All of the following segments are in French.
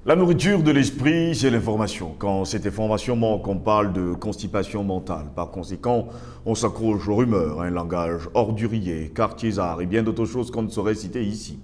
La nourriture de l'esprit, c'est l'information. Quand cette information manque, on parle de constipation mentale. Par conséquent, on s'accroche aux rumeurs, un langage ordurier, quartiésard et bien d'autres choses qu'on ne saurait citer ici.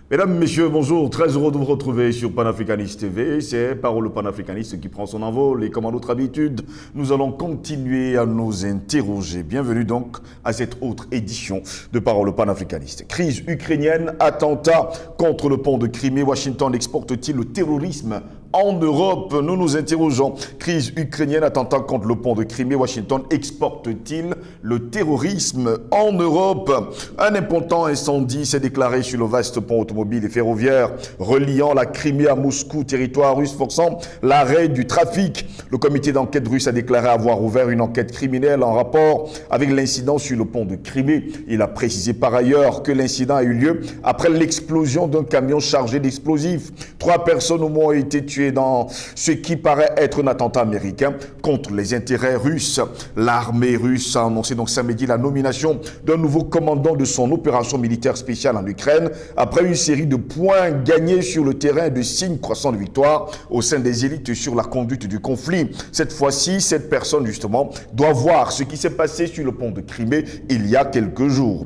Mesdames, Messieurs, bonjour, très heureux de vous retrouver sur Panafricaniste TV. C'est Parole panafricaniste qui prend son envol et comme à notre habitude, nous allons continuer à nous interroger. Bienvenue donc à cette autre édition de Parole panafricaniste. Crise ukrainienne, attentat contre le pont de Crimée, Washington exporte-t-il le terrorisme en Europe? Nous nous interrogeons. Crise ukrainienne, attentat contre le pont de Crimée, Washington exporte-t-il le terrorisme en Europe? Un important incendie s'est déclaré sur le vaste pont automobile et ferroviaire reliant la Crimée à Moscou, territoire russe, forçant l'arrêt du trafic. Le comité d'enquête russe a déclaré avoir ouvert une enquête criminelle en rapport avec l'incident sur le pont de Crimée. Il a précisé par ailleurs que l'incident a eu lieu après l'explosion d'un camion chargé d'explosifs. 3 personnes au moins ont été tuées dans ce qui paraît être un attentat américain contre les intérêts russes. L'armée russe a annoncé donc samedi la nomination d'un nouveau commandant de son opération militaire spéciale en Ukraine après une série de points gagnés sur le terrain et de signes croissants de victoire au sein des élites sur la conduite du conflit. Cette fois-ci, cette personne justement doit voir ce qui s'est passé sur le pont de Crimée il y a quelques jours.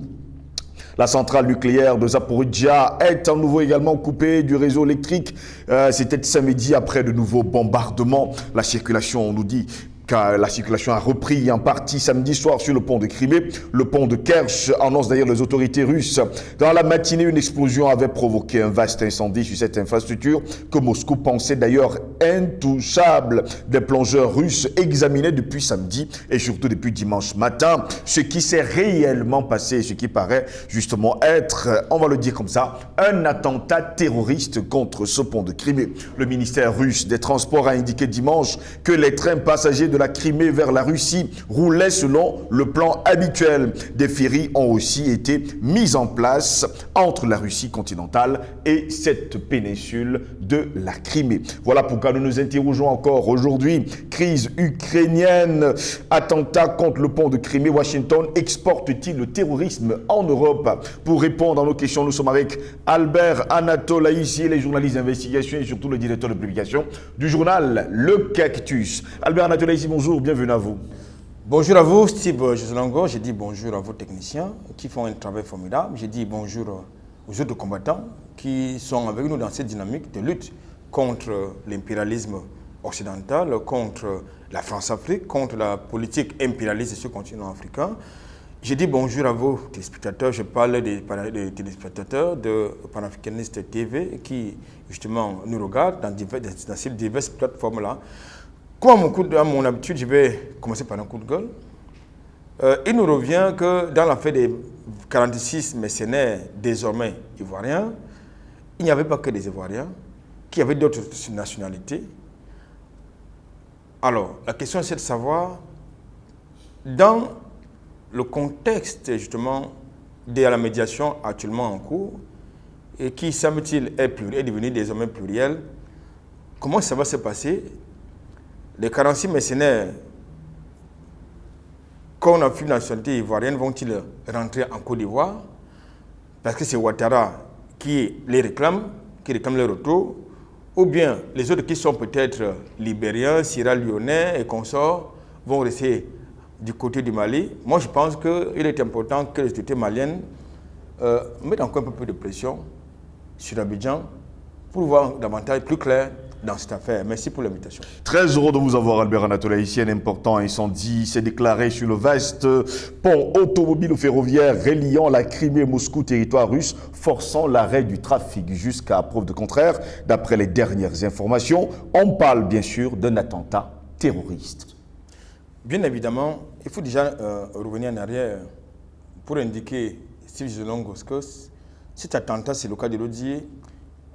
La centrale nucléaire de Zaporizhzhia est à nouveau également coupée du réseau électrique. C'était samedi après de nouveaux bombardements. La circulation, on nous dit, la circulation a repris en partie samedi soir sur le pont de Crimée. Le pont de Kerch annonce d'ailleurs les autorités russes. Dans la matinée, une explosion avait provoqué un vaste incendie sur cette infrastructure que Moscou pensait d'ailleurs intouchable. Des plongeurs russes examinaient depuis samedi et surtout depuis dimanche matin ce qui s'est réellement passé, ce qui paraît justement être, on va le dire comme ça, un attentat terroriste contre ce pont de Crimée. Le ministère russe des Transports a indiqué dimanche que les trains passagers de la Crimée vers la Russie roulaient selon le plan habituel. Des ferries ont aussi été mis en place entre la Russie continentale et cette péninsule de la Crimée. Voilà pourquoi nous nous interrogeons encore aujourd'hui. Crise ukrainienne, attentat contre le pont de Crimée, Washington exporte-t-il le terrorisme en Europe? Pour répondre à nos questions, nous sommes avec Albert Anatole ici, les journalistes d'investigation et surtout le directeur de publication du journal Le Cactus. Albert Anatole ici, bonjour, bienvenue à vous. Bonjour à vous, Steve Joselango. Je dis bonjour à vos techniciens qui font un travail formidable. Je dis bonjour aux autres combattants qui sont avec nous dans cette dynamique de lutte contre l'impérialisme occidental, contre la France-Afrique, contre la politique impérialiste sur le continent africain. Je dis bonjour à vos téléspectateurs. Je parle des téléspectateurs de Panafricaniste TV qui, justement, nous regardent dans ces diverses plateformes-là. Comme à mon habitude, je vais commencer par un coup de gueule. Il nous revient que dans l'affaire des 46 mercenaires désormais ivoiriens, il n'y avait pas que des Ivoiriens, qu'il y avait d'autres nationalités. Alors, la question c'est de savoir, dans le contexte justement de la médiation actuellement en cours, et qui semble-t-il est devenu désormais pluriel, comment ça va se passer? Les 46 mercenaires qu'on a vu dans la nationalité ivoirienne vont-ils rentrer en Côte d'Ivoire parce que c'est Ouattara qui les réclame, qui réclame leur retour, ou bien les autres qui sont peut-être libériens, sierra-léonais et consorts vont rester du côté du Mali? Moi, je pense qu'il est important que les autorités maliennes mettent encore un peu de pression sur Abidjan pour voir davantage plus clair dans cette affaire. Merci pour l'invitation. Très heureux de vous avoir, Albert Anatole. Ici, un important incendie s'est déclaré sur le vaste pont automobile ferroviaire reliant la Crimée et Moscou, territoire russe, forçant l'arrêt du trafic jusqu'à preuve de contraire. D'après les dernières informations, on parle bien sûr d'un attentat terroriste. Bien évidemment, il faut déjà revenir en arrière pour indiquer, Steve Joselango, que cet attentat, c'est le cas de le dire,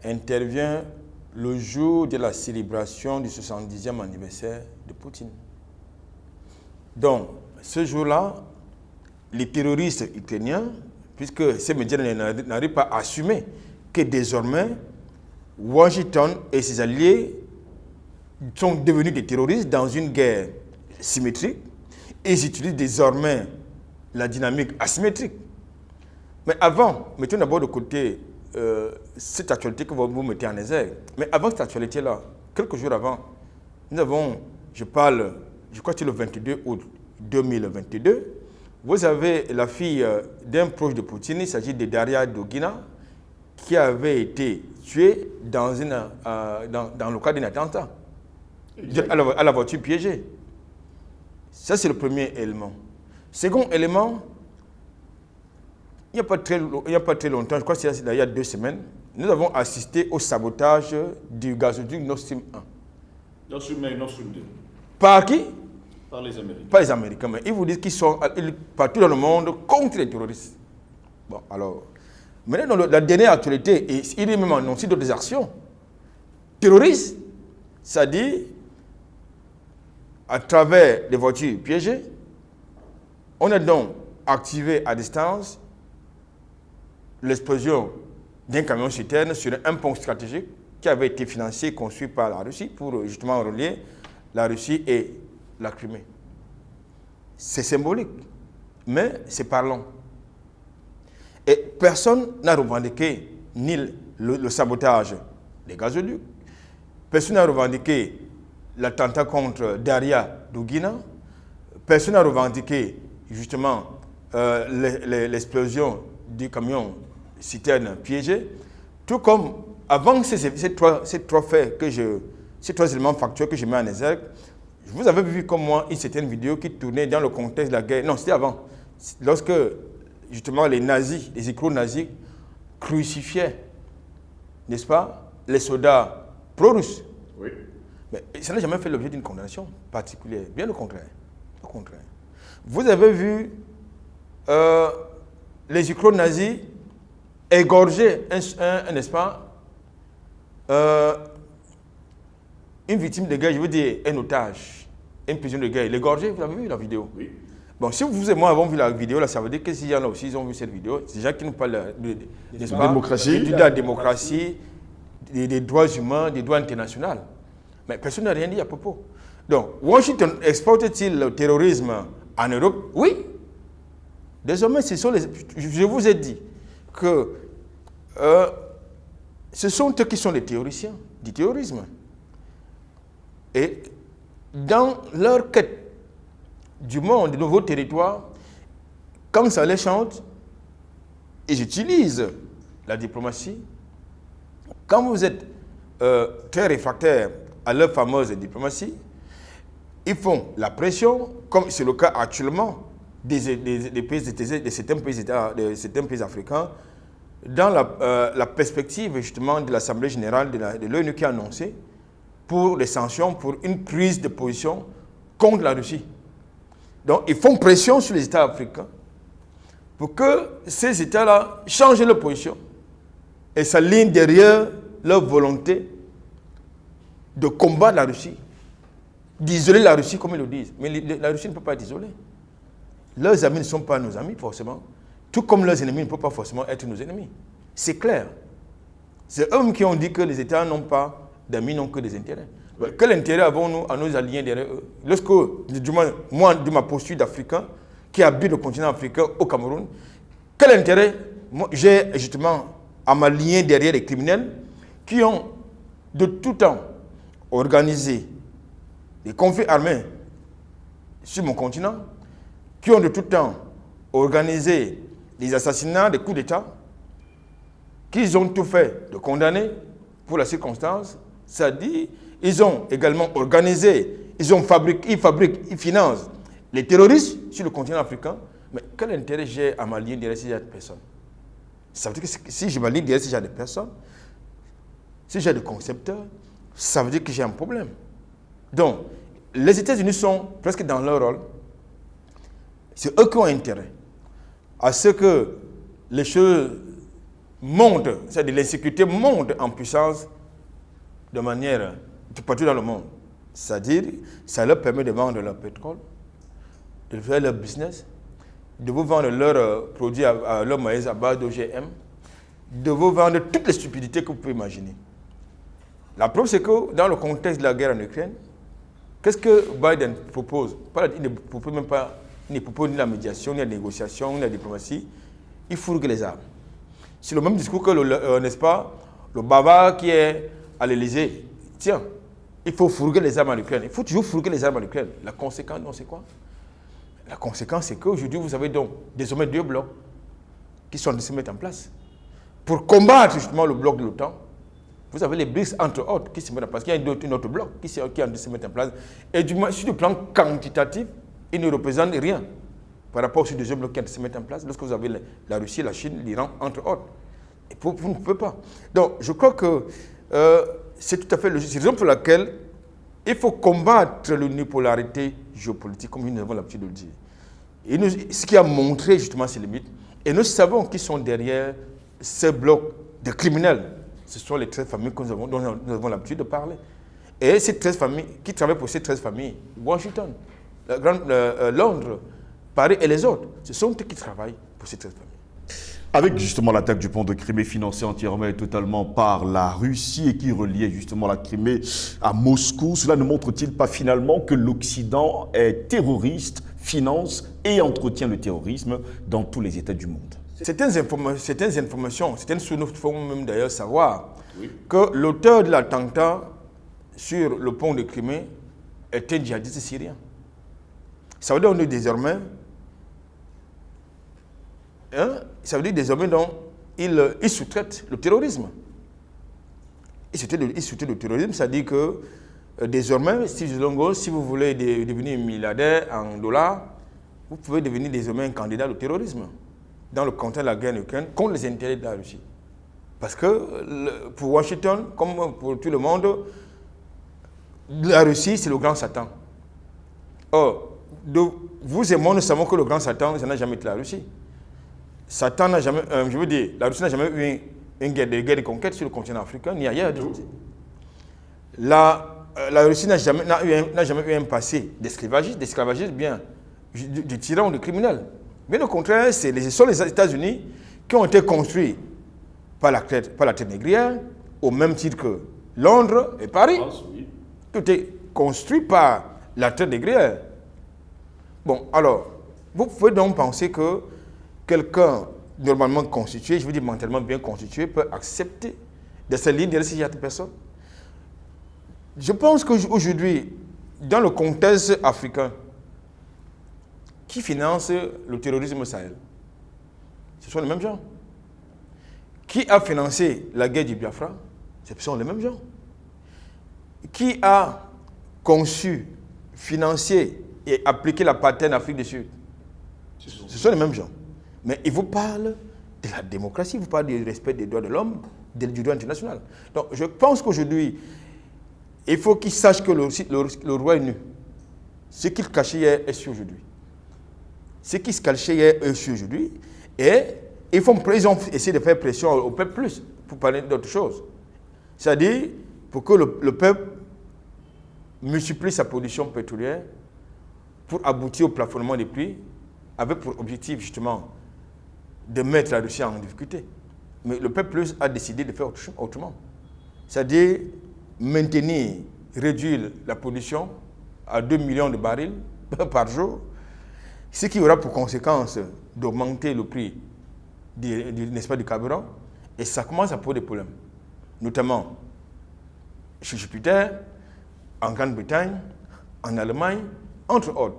intervient le jour de la célébration du 70e anniversaire de Poutine. Donc, ce jour-là, les terroristes ukrainiens, puisque ces médias n'arrivent pas à assumer que désormais, Washington et ses alliés sont devenus des terroristes dans une guerre symétrique, et ils utilisent désormais la dynamique asymétrique. Mais avant, mettons d'abord de côté cette actualité que vous mettez en exergue. Mais avant cette actualité-là, quelques jours avant, nous avons, je crois que c'est le 22 août 2022, vous avez la fille d'un proche de Poutine, il s'agit de Daria Dugina, qui avait été tuée dans le cadre d'un attentat, à la voiture piégée. Ça, c'est le premier élément. Second élément, il n'y a pas très longtemps, je crois que c'est il y a 2 semaines, nous avons assisté au sabotage du gazoduc Nord Stream 1. Nord Stream 1 et Nord Stream 2. Par qui? Par les Américains. Pas les Américains, mais ils vous disent qu'ils sont partout dans le monde contre les terroristes. Bon, alors, maintenant, dans la dernière actualité, et il est même annoncé d'autres actions. Terroristes, ça dit, à travers des voitures piégées, on a donc activé à distance l'explosion d'un camion citerne sur un pont stratégique qui avait été financé et construit par la Russie pour justement relier la Russie et la Crimée. C'est symbolique, mais c'est parlant. Et personne n'a revendiqué ni le sabotage des gazoducs, personne n'a revendiqué l'attentat contre Daria Dugina, personne n'a revendiqué justement l'explosion du camion citerne piégé, tout comme avant ces trois faits ces 3 éléments factuels que je mets en exergue, vous avez vu comme moi une certaine vidéo qui tournait dans le contexte de la guerre. Non, c'était avant. Lorsque justement les nazis, les écro-nazis crucifiaient, n'est-ce pas, les soldats pro-russes. Oui. Mais ça n'a jamais fait l'objet d'une condamnation particulière. Bien au contraire. Au contraire. Vous avez vu les écro-nazis égorger n'est-ce pas, une victime de guerre, je veux dire un otage, une prisonnier de guerre, l'égorger, vous avez vu la vidéo? Oui. Bon, si vous et moi avons vu la vidéo, là, ça veut dire que s'il y en a aussi, ils ont vu cette vidéo, c'est des gens qui nous parlent de la démocratie, des droits humains, des droits internationaux. Mais personne n'a rien dit à propos. Donc, Washington exporte-t-il le terrorisme en Europe? Oui. Désormais, je vous ai dit que ce sont eux qui sont les théoriciens du terrorisme. Et dans leur quête du monde, de nouveaux territoires, quand ça les chante, ils utilisent la diplomatie. Quand vous êtes très réfractaire à leur fameuse diplomatie, ils font la pression, comme c'est le cas actuellement de certains pays africains, dans la perspective justement de l'Assemblée générale de l'ONU qui a annoncé pour des sanctions, pour une prise de position contre la Russie. Donc, ils font pression sur les États africains pour que ces États-là changent leur position et s'alignent derrière leur volonté de combattre la Russie, d'isoler la Russie, comme ils le disent. Mais la Russie ne peut pas être isolée. Leurs amis ne sont pas nos amis, forcément. Tout comme leurs ennemis ne peuvent pas forcément être nos ennemis. C'est clair. C'est eux qui ont dit que les États n'ont pas d'amis, n'ont que des intérêts. Quel intérêt avons-nous à nous aligner derrière eux? Lorsque, du moins, moi, de ma posture d'Africain, qui habite le continent africain au Cameroun, quel intérêt j'ai justement à m'aligner derrière les criminels qui ont de tout temps organisé des conflits armés sur mon continent, qui ont de tout temps organisé des assassinats, des coups d'État, qu'ils ont tout fait de condamner pour la circonstance, ça dit, ils ont également organisé, ils fabriquent, ils financent les terroristes sur le continent africain. Mais quel intérêt j'ai à m'allier derrière ces personnes? Ça veut dire que si je m'allie derrière ces genre de personnes, si j'ai des concepteurs, ça veut dire que j'ai un problème. Donc, les États-Unis sont presque dans leur rôle. C'est eux qui ont intérêt à ce que les choses montent, c'est-à-dire l'insécurité monte en puissance de manière partout dans le monde. C'est-à-dire, ça leur permet de vendre leur pétrole, de faire leur business, de vous vendre leurs produits, leur maïs à base d'OGM, de vous vendre toutes les stupidités que vous pouvez imaginer. La preuve, c'est que dans le contexte de la guerre en Ukraine, qu'est-ce que Biden propose? Il ne propose même pas, ni la médiation, ni la négociation, ni la diplomatie. Il fourgue les armes. C'est le même discours que, n'est-ce pas, le bavard qui est à l'Élysée. Tiens, il faut fourguer les armes à l'Ukraine. Il faut toujours fourguer les armes à l'Ukraine. La conséquence, non, c'est quoi? La conséquence, c'est qu'aujourd'hui, vous avez donc désormais 2 blocs qui sont en train de se mettre en place. Pour combattre justement le bloc de l'OTAN, vous avez les BRICS, entre autres, qui se mettent en place. Il y a un autre bloc qui est en train de se mettre en place. Et du moins, sur le plan quantitatif, il ne représente rien par rapport aux 2 blocs qui sont en train de se mettre en place. Lorsque vous avez la Russie, la Chine, l'Iran, entre autres. Et vous ne pouvez pas. Donc, je crois que c'est tout à fait logique. C'est la raison pour laquelle il faut combattre l'unipolarité géopolitique, comme nous avons l'habitude de le dire. Et ce qui a montré justement ses limites. Et nous savons qui sont derrière ces blocs de criminels. Ce sont les 13 familles dont nous avons l'habitude de parler. Et ces 13 familles, qui travaillent pour ces 13 familles, Washington, Londres, Paris et les autres, ce sont eux qui travaillent pour ces 13 familles. Avec justement l'attaque du pont de Crimée financée entièrement et totalement par la Russie et qui reliait justement la Crimée à Moscou, cela ne montre-t-il pas finalement que l'Occident est terroriste, finance et entretient le terrorisme dans tous les États du monde? Certaines informations, certaines sous nous font même d'ailleurs savoir que l'auteur de l'attentat sur le pont de Crimée est un djihadiste syrien. Ça veut dire qu'on est désormais... ça veut dire désormais il sous-traite le terrorisme. Il sous-traite le terrorisme, ça dit que désormais, si vous voulez devenir milliardaire en dollars, vous pouvez devenir désormais un candidat au terrorisme dans le contexte de la guerre en Ukraine contre les intérêts de la Russie. Parce que pour Washington, comme pour tout le monde, la Russie, c'est le grand Satan. Or, vous et moi, nous savons que le grand Satan, ça n'a jamais été la Russie. Satan n'a jamais, la Russie n'a jamais eu une guerre de conquête sur le continent africain, ni ailleurs. La Russie n'a jamais eu un passé d'esclavagisme, bien, de tyran ou de criminel. Bien au contraire, ce sont les États-Unis qui ont été construits par la traite négrière, au même titre que Londres et Paris, qui ont été construits par la traite négrière. Bon, alors, vous pouvez donc penser que quelqu'un normalement constitué, je veux dire mentalement bien constitué, peut accepter de se lier derrière cette personne. Je pense qu'aujourd'hui, dans le contexte africain, qui finance le terrorisme au Sahel? Ce sont les mêmes gens. Qui a financé la guerre du Biafra? Ce sont les mêmes gens. Qui a conçu, financé et appliqué l'apartheid en Afrique du Sud? Ce sont les mêmes gens. Mais ils vous parlent de la démocratie, ils vous parlent du respect des droits de l'homme, du droit international. Donc je pense qu'aujourd'hui, il faut qu'ils sachent que le roi est nu. Ce qu'il cachait hier est su aujourd'hui. Ce qui se cachait hier est su aujourd'hui. Et ils ont essayé de faire pression au peuple plus, pour parler d'autre chose. C'est-à-dire, pour que le peuple multiplie sa production pétrolière pour aboutir au plafonnement des prix, avec pour objectif justement de mettre la Russie en difficulté. Mais le peuple plus a décidé de faire autrement. C'est-à-dire réduire la production à 2 millions de barils par jour, ce qui aura pour conséquence d'augmenter le prix n'est-ce pas, du carburant, et ça commence à poser des problèmes, notamment chez Jupiter, en Grande-Bretagne, en Allemagne, entre autres.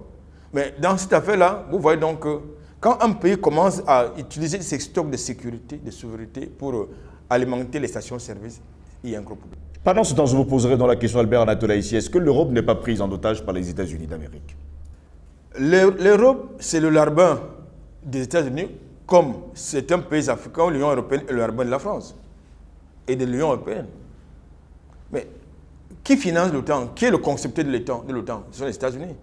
Mais dans cette affaire-là, vous voyez donc que quand un pays commence à utiliser ses stocks de sécurité, de souveraineté pour alimenter les stations-service, il y a un gros problème. Pendant ce temps, je vous poserai dans la question Albert Anatola ici, est-ce que l'Europe n'est pas prise en otage par les États-Unis d'Amérique? L'Europe, c'est le larbin des États-Unis, comme c'est un pays africain, l'Union européenne est le larbin de la France et de l'Union européenne. Mais qui finance l'OTAN? Qui est le concepteur de l'OTAN? Ce sont les États-Unis.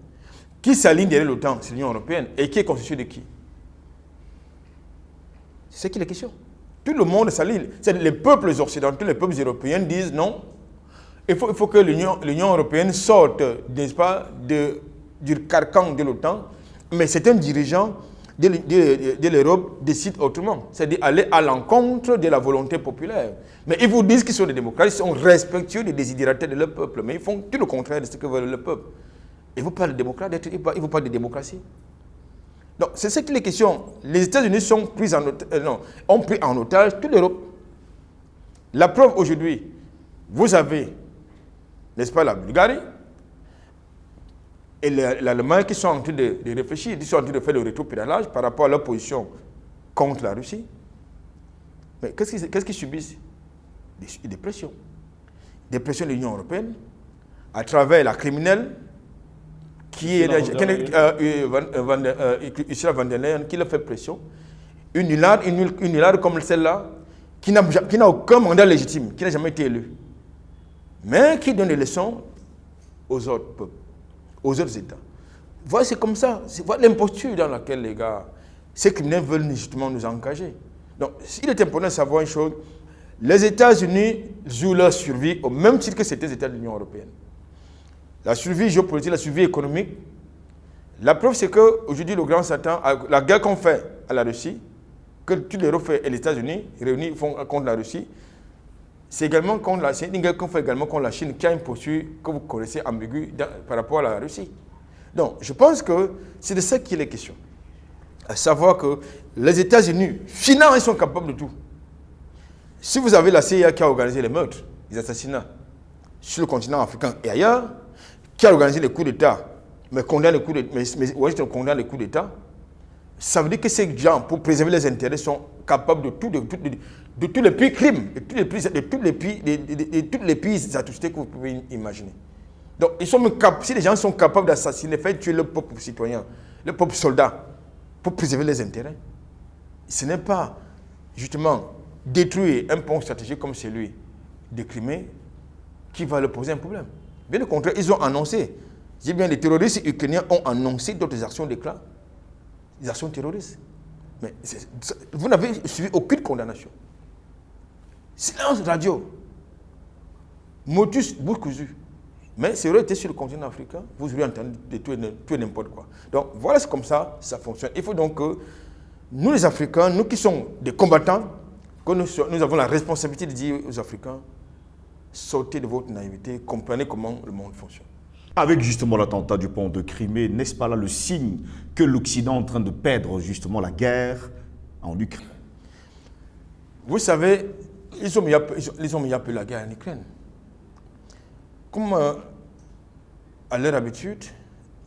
Qui s'aligne derrière l'OTAN? C'est l'Union européenne. Et qui est constitué de qui? C'est ce qui est la question. Tout le monde s'aligne. Les peuples occidentaux, les peuples européens disent non. Il faut que l'Union européenne sorte, n'est-ce pas, du carcan de l'OTAN. Mais certains dirigeants de l'Europe décident autrement. C'est-à-dire aller à l'encontre de la volonté populaire. Mais ils vous disent qu'ils sont des démocrates, ils sont respectueux des désidératés de leur peuple. Mais ils font tout le contraire de ce que veut le peuple. Ils vous parlent de démocratie, ils vous parlent de démocratie. Donc, c'est ce qu'il est question. Les États-Unis ont pris en otage toute l'Europe. La preuve aujourd'hui, vous avez, n'est-ce pas, la Bulgarie et l'Allemagne qui sont en train de réfléchir, qui sont en train de faire le rétropédalage par rapport à leur position contre la Russie. Mais qu'est-ce qu'ils subissent? Des pressions. Des pressions de l'Union européenne à travers la criminelle qui est Ursula von der Leyen qui leur fait pression. Une hilarde comme celle-là qui n'a aucun mandat légitime, qui n'a jamais été élu, mais qui donne des leçons aux autres peuples, aux autres États. Voilà, c'est comme ça. Voilà l'imposture dans laquelle les gars, ces criminels veulent justement nous engager. Donc, il est important de savoir une chose. Les États-Unis jouent leur survie au même titre que c'était les États de l'Union européenne. La survie géopolitique, la survie économique. La preuve, c'est qu'aujourd'hui, le grand Satan, la guerre qu'on fait à la Russie, que toute l'Europe et les États-Unis réunis font contre la Russie, c'est également une guerre qu'on fait également contre la Chine, qui a une posture que vous connaissez ambiguë par rapport à la Russie. Donc, je pense que c'est de ça qu'il est question. À savoir que les États-Unis, finalement, ils sont capables de tout. Si vous avez la CIA qui a organisé les meurtres, les assassinats sur le continent africain et ailleurs, qui a organisé les coups d'État, mais condamne les coups d'État, ça veut dire que ces gens, pour préserver les intérêts, sont capables de tous les pires crimes, de toutes les pires atrocités que vous pouvez imaginer. Donc, si les gens sont capables d'assassiner, faire tuer le peuple citoyen, le peuple soldat, pour préserver les intérêts, ce n'est pas justement détruire un pont stratégique comme celui de Crimée qui va leur poser un problème. Bien au contraire, ils ont annoncé, je dis bien, les terroristes ukrainiens ont annoncé d'autres actions d'éclat, des actions terroristes. Mais vous n'avez suivi aucune condamnation. Silence radio. Motus bouche cousue. Mais si vous étiez sur le continent africain, vous auriez entendu de tout et n'importe quoi. Donc voilà, c'est comme ça fonctionne. Il faut donc que nous les Africains, nous qui sommes des combattants, que nous avons la responsabilité de dire aux Africains, sortez de votre naïveté, comprenez comment le monde fonctionne. Avec justement l'attentat du pont de Crimée, n'est-ce pas là le signe que l'Occident est en train de perdre justement la guerre en Ukraine? Vous savez, ils ont mis un peu la guerre en Ukraine. Comme à leur habitude,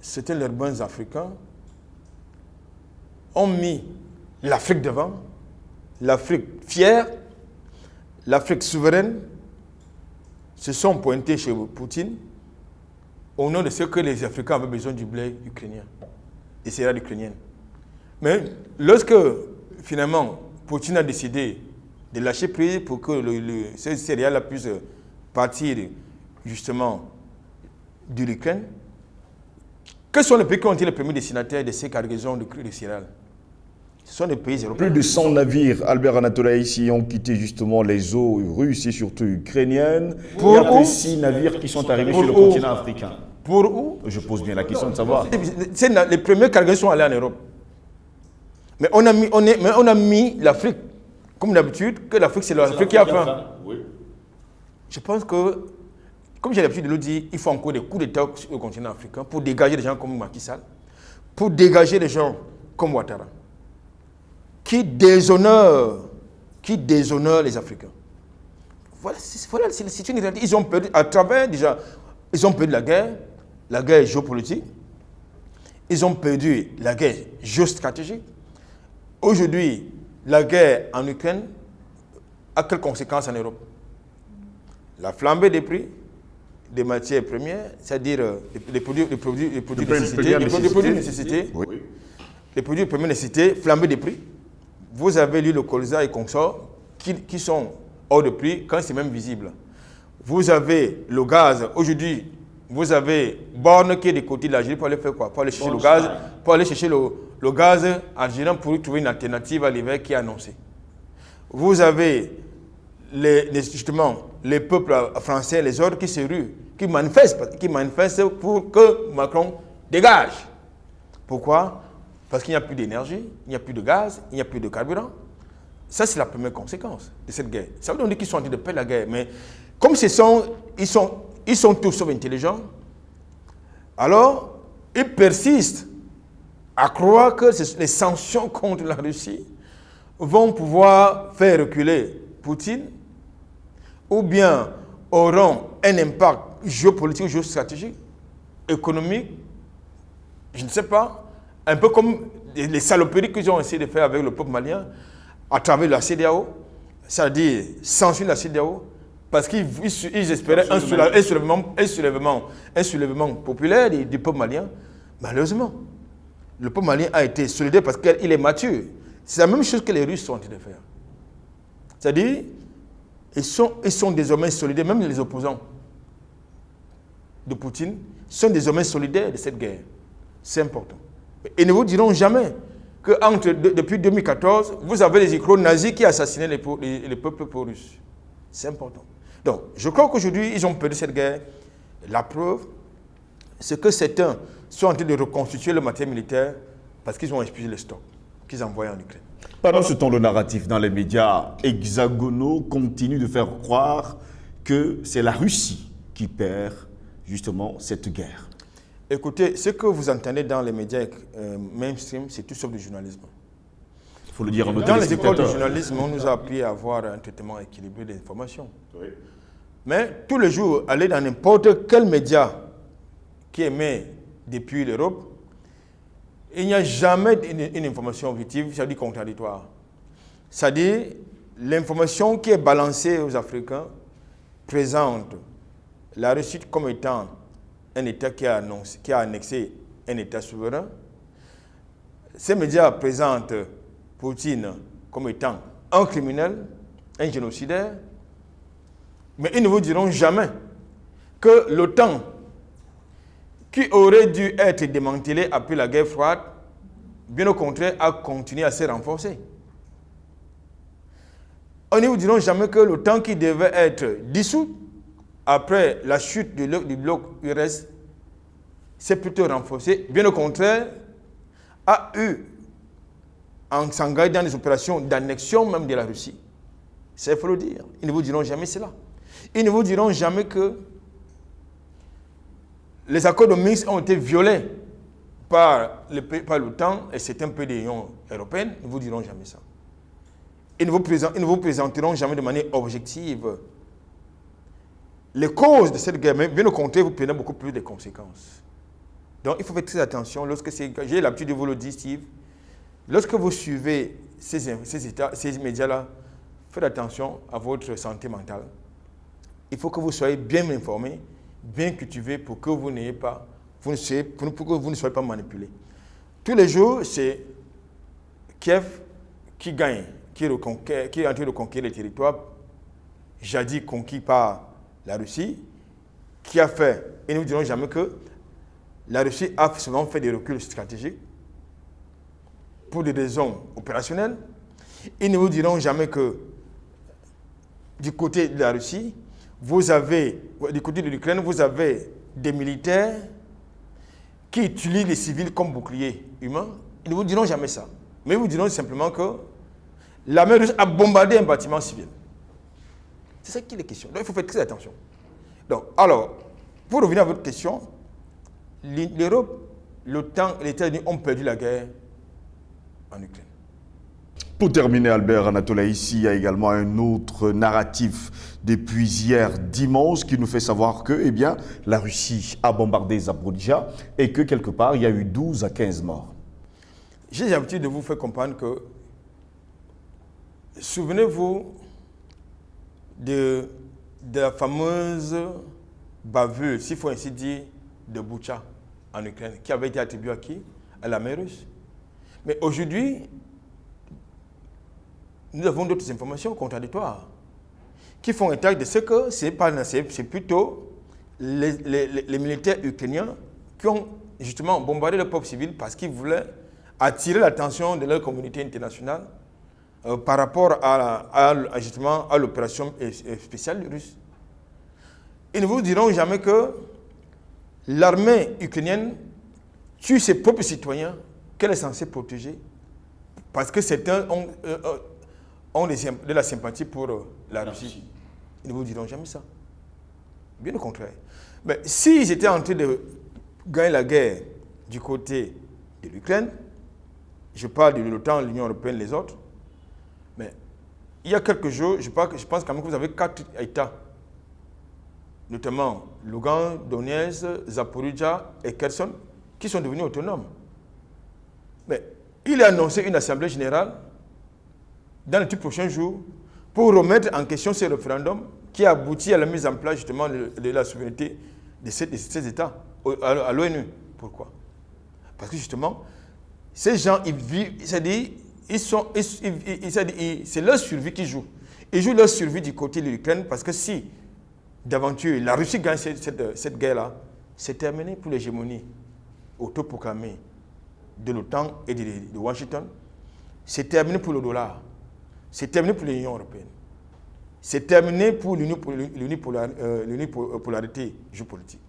c'était leurs bons Africains, ont mis l'Afrique devant, l'Afrique fière, l'Afrique souveraine, se sont pointés chez Poutine au nom de ce que les Africains avaient besoin du blé ukrainien, des céréales ukrainiennes. Mais lorsque finalement Poutine a décidé de lâcher prise pour que ces céréales puissent partir justement de l'Ukraine, quels sont les pays qui ont été les premiers destinataires de ces cargaisons de céréales? Ce sont les pays européens. Plus de 100 navires, Albert Anatolaï, ici, ont quitté justement les eaux russes et surtout ukrainiennes. Il y a que 6 navires qui sont arrivés sur le continent africain. Pour où? Je pose bien la question de savoir. Les premiers cargaisons sont allés en Europe. Mais on a mis l'Afrique, comme d'habitude, que l'Afrique, c'est l'Afrique qui a faim. Oui. Je pense que, comme j'ai l'habitude de le dire, il faut encore des coups d'État sur le continent africain pour dégager des gens comme Macky Sall, pour dégager des gens comme Ouattara, qui déshonorent les Africains. Voilà, c'est une réalité. Ils ont perdu, à travers déjà, ils ont perdu la guerre géopolitique, ils ont perdu la guerre géostratégique. Aujourd'hui, la guerre en Ukraine a quelles conséquences en Europe? La flambée des prix des matières premières, c'est-à-dire les produits de nécessité, les produits de première nécessité, flambée des prix. Vous avez l'huile, le colza et consorts qui sont hors de prix quand c'est même visible. Vous avez le gaz. Aujourd'hui, vous avez Borne qui est des côtés de l'Algérie pour aller faire quoi? Pour aller chercher le gaz, pour aller chercher le gaz algérien pour trouver une alternative à l'hiver qui est annoncée. Vous avez justement les peuples français, les autres qui se ruent, qui manifestent pour que Macron dégage. Pourquoi? Parce qu'il n'y a plus d'énergie, il n'y a plus de gaz, il n'y a plus de carburant. Ça, c'est la première conséquence de cette guerre. Ça veut dire qu'ils sont en train de perdre la guerre. Mais comme ils sont tous sauf intelligents, alors ils persistent à croire que les sanctions contre la Russie vont pouvoir faire reculer Poutine ou bien auront un impact géopolitique, géostratégique, économique, je ne sais pas, un peu comme les saloperies qu'ils ont essayé de faire avec le peuple malien à travers la CEDEAO, c'est-à-dire censurer la CEDEAO, parce qu'ils espéraient un soulèvement populaire du peuple malien. Malheureusement, le peuple malien a été solidaire parce qu'il est mature. C'est la même chose que les Russes sont en train de faire. C'est-à-dire, ils sont désormais solidaires, même les opposants de Poutine sont désormais solidaires de cette guerre. C'est important. Ils ne vous diront jamais que depuis 2014, vous avez les icônes nazis qui assassinaient les peuples pro-russes. C'est important. Donc, je crois qu'aujourd'hui, ils ont perdu cette guerre. La preuve, c'est que certains sont en train de reconstituer le matériel militaire parce qu'ils ont épuisé les stocks qu'ils envoyaient en Ukraine. Pendant ce temps, le narratif dans les médias hexagonaux continue de faire croire que c'est la Russie qui perd justement cette guerre. Écoutez, ce que vous entendez dans les médias mainstream, c'est tout sauf du journalisme. Il faut le dire à nos Dans les écoles de téléspectateurs. journalisme, on nous a appris à avoir un traitement équilibré des informations. Oui. Mais tous les jours, aller dans n'importe quel média qui émet depuis l'Europe, il n'y a jamais une information objective, c'est-à-dire contradictoire. C'est-à-dire, l'information qui est balancée aux Africains présente la Russie comme étant un État qui a annexé un État souverain. Ces médias présentent Poutine comme étant un criminel, un génocidaire, mais ils ne vous diront jamais que l'OTAN, qui aurait dû être démantelée après la guerre froide, bien au contraire, a continué à se renforcer. Ils ne vous diront jamais que l'OTAN, qui devait être dissous après la chute du bloc URSS, s'est plutôt renforcé. Bien au contraire, a eu, en s'engageant dans des opérations d'annexion même de la Russie. C'est il faut le dire. Ils ne vous diront jamais cela. Ils ne vous diront jamais que les accords de Minsk ont été violés par l'OTAN et certains pays de l'Union européenne. Ils ne vous diront jamais ça. Ils ne vous présenteront jamais de manière objective les causes de cette guerre, mais bien au contraire, vous prenez beaucoup plus de conséquences. Donc, il faut faire très attention. J'ai l'habitude de vous le dire, Steve. Lorsque vous suivez ces médias-là, faites attention à votre santé mentale. Il faut que vous soyez bien informés, bien cultivés pour que vous ne soyez pas manipulés. Tous les jours, c'est Kiev qui gagne, qui est en train de conquérir les territoires jadis conquis par la Russie, qui a fait, et nous ne dirons jamais que la Russie a souvent fait des reculs stratégiques pour des raisons opérationnelles. Ils ne vous diront jamais que du côté de la Russie, du côté de l'Ukraine, vous avez des militaires qui utilisent les civils comme boucliers humains. Ils ne vous diront jamais ça. Mais ils vous diront simplement que l'armée russe a bombardé un bâtiment civil. C'est ça qui est la question. Donc il faut faire très attention. Donc, alors, pour revenir à votre question, l'Europe, l'OTAN et les États-Unis ont perdu la guerre en Ukraine. Pour terminer, Albert Anatola, ici, il y a également un autre narratif depuis hier dimanche qui nous fait savoir que eh bien, la Russie a bombardé Zaporizhzhia et que quelque part, il y a eu 12 à 15 morts. J'ai l'habitude de vous faire comprendre que, souvenez-vous de la fameuse bavure, s'il faut ainsi dire, de Boutcha en Ukraine, qui avait été attribuée à qui? À l'armée russe. Mais aujourd'hui, nous avons d'autres informations contradictoires qui font état de ce que c'est plutôt les militaires ukrainiens qui ont justement bombardé le peuple civil parce qu'ils voulaient attirer l'attention de leur communauté internationale par rapport à l'opération spéciale russe. Ils ne vous diront jamais que l'armée ukrainienne tue ses propres citoyens qu'elle est censée protéger parce que certains ont de la sympathie pour la Russie. Ils ne vous diront jamais ça. Bien au contraire. Mais s'ils étaient en train de gagner la guerre du côté de l'Ukraine, je parle de l'OTAN, l'Union européenne, les autres. Mais il y a quelques jours, je pense quand même que vous avez 4 États, notamment Lugansk, Donetsk, Zaporizhzhia et Kherson, qui sont devenus autonomes. Mais il a annoncé une assemblée générale dans les tout prochains jours pour remettre en question ce référendum qui a abouti à la mise en place justement de la souveraineté de ces États à l'ONU. Pourquoi? Parce que justement, ces gens, ils vivent, c'est-à-dire, c'est leur survie qui joue. Ils jouent leur survie du côté de l'Ukraine parce que si, d'aventure, la Russie gagne cette guerre-là, c'est terminé pour l'hégémonie autoproclamée de l'OTAN et de Washington. C'est terminé pour le dollar. C'est terminé pour l'Union européenne. C'est terminé pour l'unipolarité géopolitique.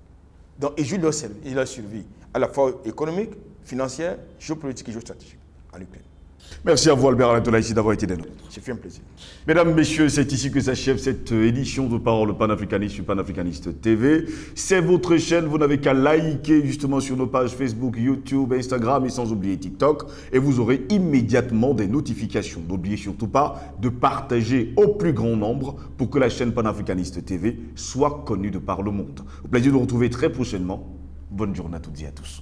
Donc, ils jouent leur survie, à la fois économique, financière, géopolitique et géostratégique en Ukraine. Merci à vous, Albert Alatola, ici d'avoir été des nôtres. C'est fait un plaisir. Mesdames, Messieurs, c'est ici que s'achève cette édition de Parole panafricaniste sur Panafricaniste TV. C'est votre chaîne, vous n'avez qu'à liker justement sur nos pages Facebook, YouTube, Instagram et sans oublier TikTok. Et vous aurez immédiatement des notifications. N'oubliez surtout pas de partager au plus grand nombre pour que la chaîne Panafricaniste TV soit connue de par le monde. Au plaisir de vous retrouver très prochainement. Bonne journée à toutes et à tous.